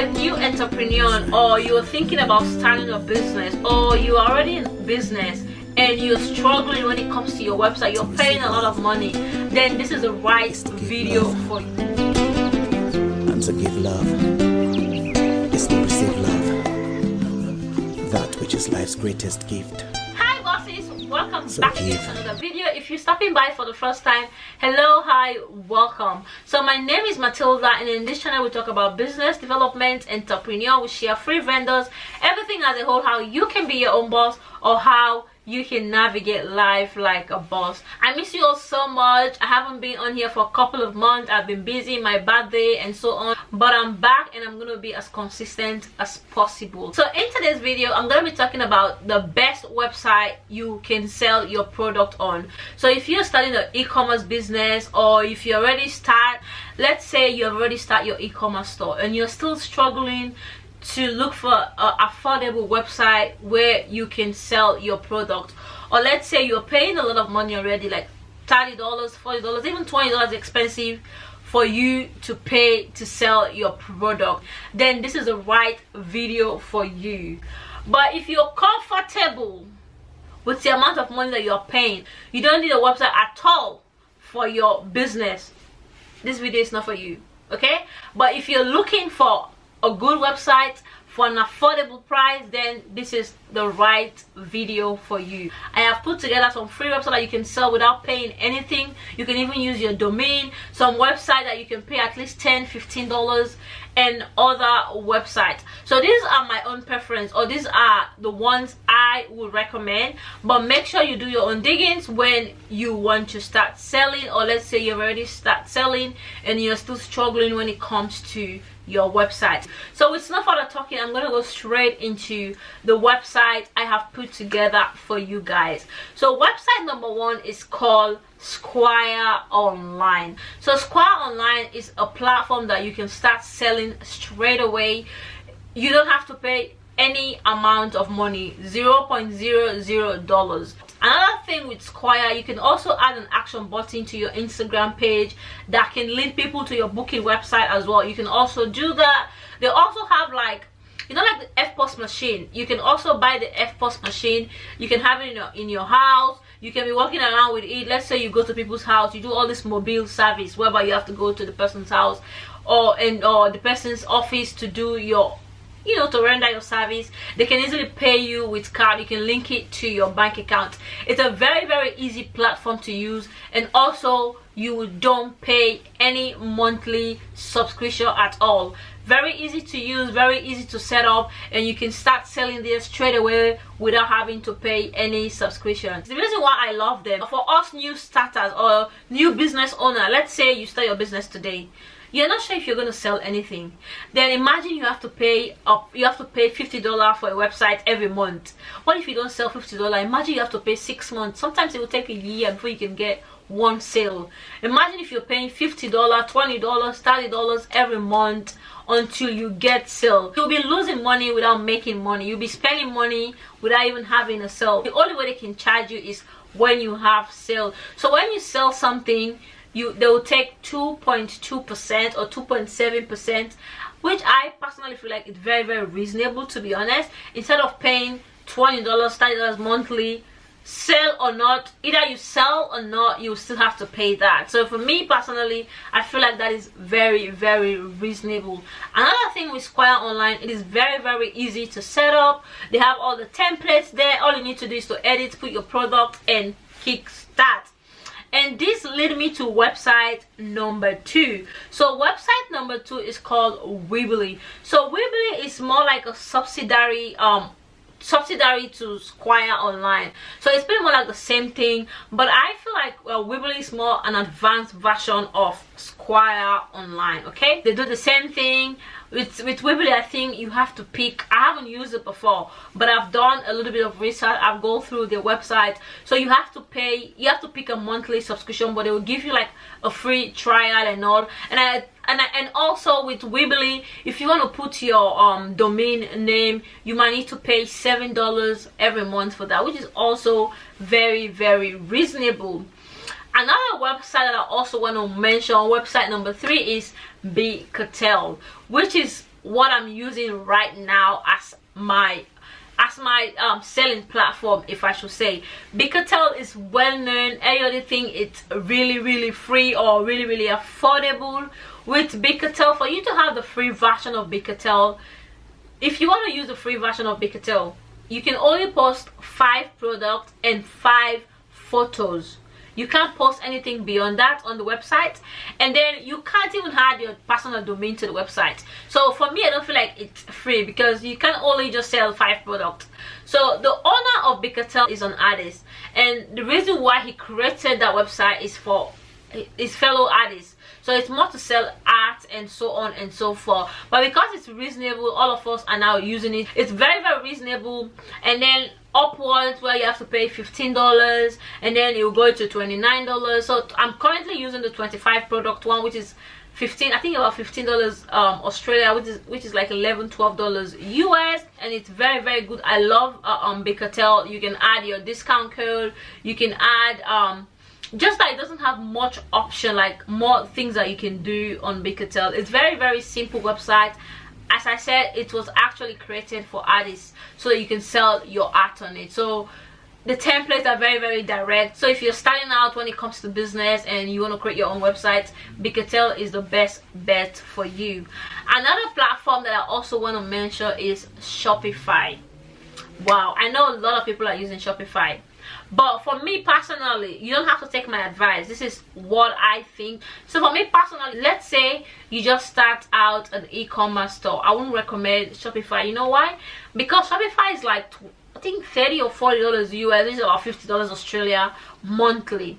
a new entrepreneur, or you're thinking about starting a business, or you're already in business and you're struggling when it comes to your website, you're paying a lot of money, then this is the right video for you. And to give love is to receive love, that which is life's greatest gift. Hi bosses, welcome back again to another video. If you're stopping by for the first time, hello, hi, welcome. So my name is Matilda, and in this channel we talk about business development, entrepreneur, we share free vendors, everything as a whole, how you can be your own boss or how you can navigate life like a boss. I miss you all so much. I haven't been on here for a couple of months. I've been busy, my birthday and so on, but I'm back and I'm going to be as consistent as possible. So in today's video, I'm going to be talking about the best website you can sell your product on. So if you're starting an e-commerce business, or if you already start, let's say you already start your e-commerce store and you're still struggling to look for an affordable website where you can sell your product, or let's say you're paying a lot of money already, like $30, $40, even $20 expensive for you to pay to sell your product, then this is the right video for you. But if you're comfortable with the amount of money that you're paying, you don't need a website at all for your business, this video is not for you, okay? But if you're looking for a good website for an affordable price, then this is the right video for you. I have put together some free websites that you can sell without paying anything. You can even use your domain, some website that you can pay at least $10-15, and other websites. So these are my own preference, or these are the ones I would recommend, but make sure you do your own diggings when you want to start selling, or let's say you already start selling and you're still struggling when it comes to your website. So with no further talking, I'm gonna go straight into the website I have put together for you guys. So website number one is called Squire Online. So Squire Online is a platform that you can start selling straight away. You don't have to pay any amount of money, $0.00. Another thing with Squire, you can also add an action button to your Instagram page that can link people to your booking website as well. You can also do that. They also have, like, you know, like the FPOS machine. You can also buy the FPOS machine. You can have it in your house. You can be walking around with it. Let's say you go to people's house, you do all this mobile service whereby you have to go to the person's house or the person's office to do your, you know, to render your service. They can easily pay you with card. You can link it to your bank account. It's a very easy platform to use, and also you don't pay any monthly subscription at all. Very easy to use, very easy to set up, and you can start selling this straight away without having to pay any subscription. The reason why I love them, for us new starters or new business owner, let's say you start your business today, you're not sure if you're going to sell anything, then imagine you have to pay $50 for a website every month. What if you don't sell $50? Imagine you have to pay 6 months. Sometimes it will take a year before you can get one sale. Imagine if you're paying $50, $20, $30 every month until you get sale. You'll be losing money without making money. You'll be spending money without even having a sale. The only way they can charge you is when you have sale. So when you sell something, they will take 2.2% or 2.7%, which I personally feel like it's very reasonable, to be honest. Instead of paying $20, $30 monthly, sell or not, either you sell or not, you still have to pay that. So for me personally, I feel like that is very reasonable. Another thing with Squire Online, it is very easy to set up. They have all the templates there. All you need to do is to edit, put your product, and kick start. And this led me to website number 2. So website number 2 is called Weebly. So Weebly is more like a subsidiary to Squire Online. So it's pretty more like the same thing, but I feel like Weebly is more an advanced version of Squire Online. Okay, they do the same thing. With Weebly, I think you have to pick, I haven't used it before, but I've done a little bit of research. I've gone through their website. So you have to pick a monthly subscription, but they will give you like a free trial and all. And also with Weebly, if you want to put your domain name, you might need to pay $7 every month for that, which is also very reasonable. Another website that I also want to mention, website number 3, is Be Cartel, which is what I'm using right now as my selling platform, if I should say. Bigcartel is well known. Any other thing, it's really free or really affordable. With Bigcartel, for you to have the free version of Bigcartel, if you want to use the free version of Bigcartel, you can only post 5 products and 5 photos. You can't post anything beyond that on the website, and then you can't even add your personal domain to the website. So for me, I don't feel like it's free because you can only just sell 5 products. So the owner of Bigcartel is an artist, and the reason why he created that website is for his fellow artists. So it's more to sell art and so on and so forth. But because it's reasonable, all of us are now using it. It's very reasonable. And then upwards, where you have to pay $15, and then it will go to $29. So I'm currently using the 25 product one, which is I think about $15 Australia, which is like $11-12 US, and it's very good. I love Bigcartel. You can add your discount code. You can add just that it doesn't have much option, like more things that you can do on Bigcartel. It's very simple website. As I said, it was actually created for artists so that you can sell your art on it. So the templates are very direct. So if you're starting out when it comes to business and you want to create your own website, Bigcartel is the best bet for you. Another platform that I also want to mention is Shopify. Wow, I know a lot of people are using Shopify, but for me personally, you don't have to take my advice. This is what I think. So for me personally, let's say you just start out an e-commerce store, I wouldn't recommend Shopify. You know why? Because Shopify is like, I think $30 or $40 US. This is about $50 Australia monthly.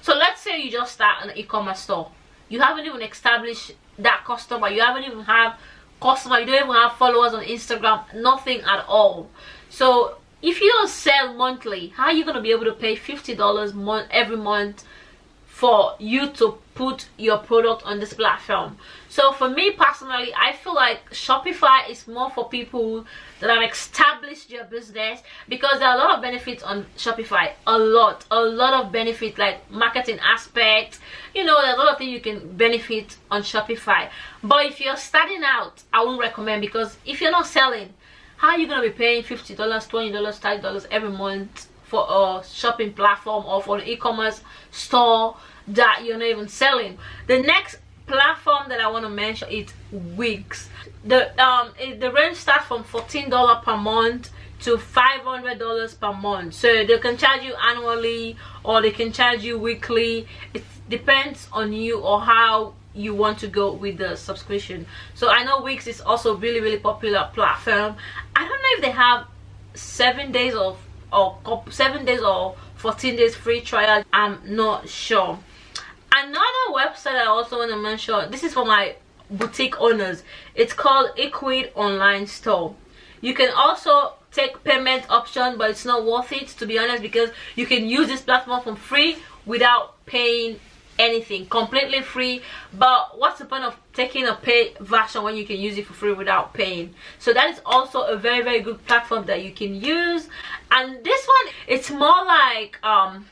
So let's say you just start an e-commerce store. You haven't even established that customer. You haven't even have customer. You don't even have followers on Instagram. Nothing at all. So if you don't sell monthly, how are you going to be able to pay $50 every month for you to put your product on this platform? So for me personally, I feel like Shopify is more for people that have established their business, because there are a lot of benefits on Shopify. A lot of benefits, like marketing aspects. You know, there's a lot of things you can benefit on Shopify. But if you're starting out, I wouldn't recommend, because if you're not selling, how are you going to be paying $50, $20, $30 every month for a shopping platform or for an e-commerce store that you're not even selling? The next platform that I want to mention is Wix. The range starts from $14 per month to $500 per month. So they can charge you annually or they can charge you weekly. It depends on you or how you want to go with the subscription. So I know Wix is also really popular platform. I don't know if they have 7 days or 14 days free trial. I'm not sure. Another website I also want to mention, this is for my boutique owners. It's called Equid Online Store. You can also take payment option, but it's not worth it, to be honest, because you can use this platform for free without paying anything, completely free. But what's the point of taking a paid version when you can use it for free without paying? So that is also a very good platform that you can use. And this one, it's more like how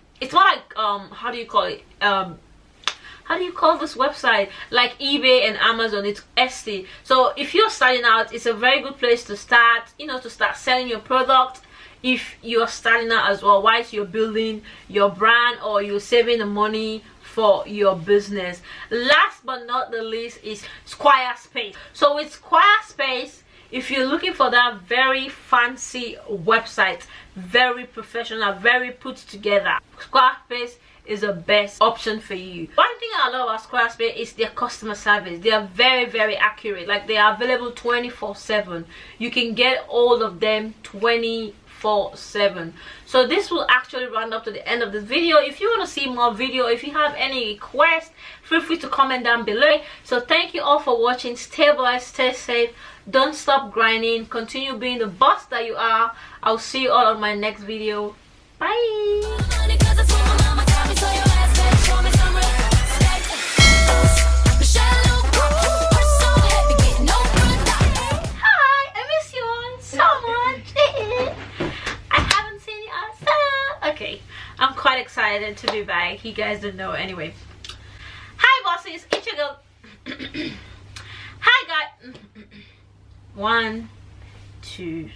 do you call it, how do you call this website, like eBay and Amazon? It's Etsy. So if you're starting out, it's a very good place to start, you know, to start selling your product. If you're starting out as well, whilst you're building your brand or you're saving the money for your business. Last but not the least is Squarespace. So with Squarespace, if you're looking for that very fancy website, very professional, very put together, Squarespace is the best option for you. One thing I love about Squarespace is their customer service. They are very accurate. Like, they are available 24/7. You can get all of them 24/7. So this will actually round up to the end of this video. If you want to see more video, if you have any requests, feel free to comment down below. So thank you all for watching. Stay blessed, stay safe, don't stop grinding, continue being the boss that you are. I'll see you all on my next video. Bye. I'm quite excited to be back. You guys don't know. Anyway, hi bosses, it's your girl. Hi guys. 1 2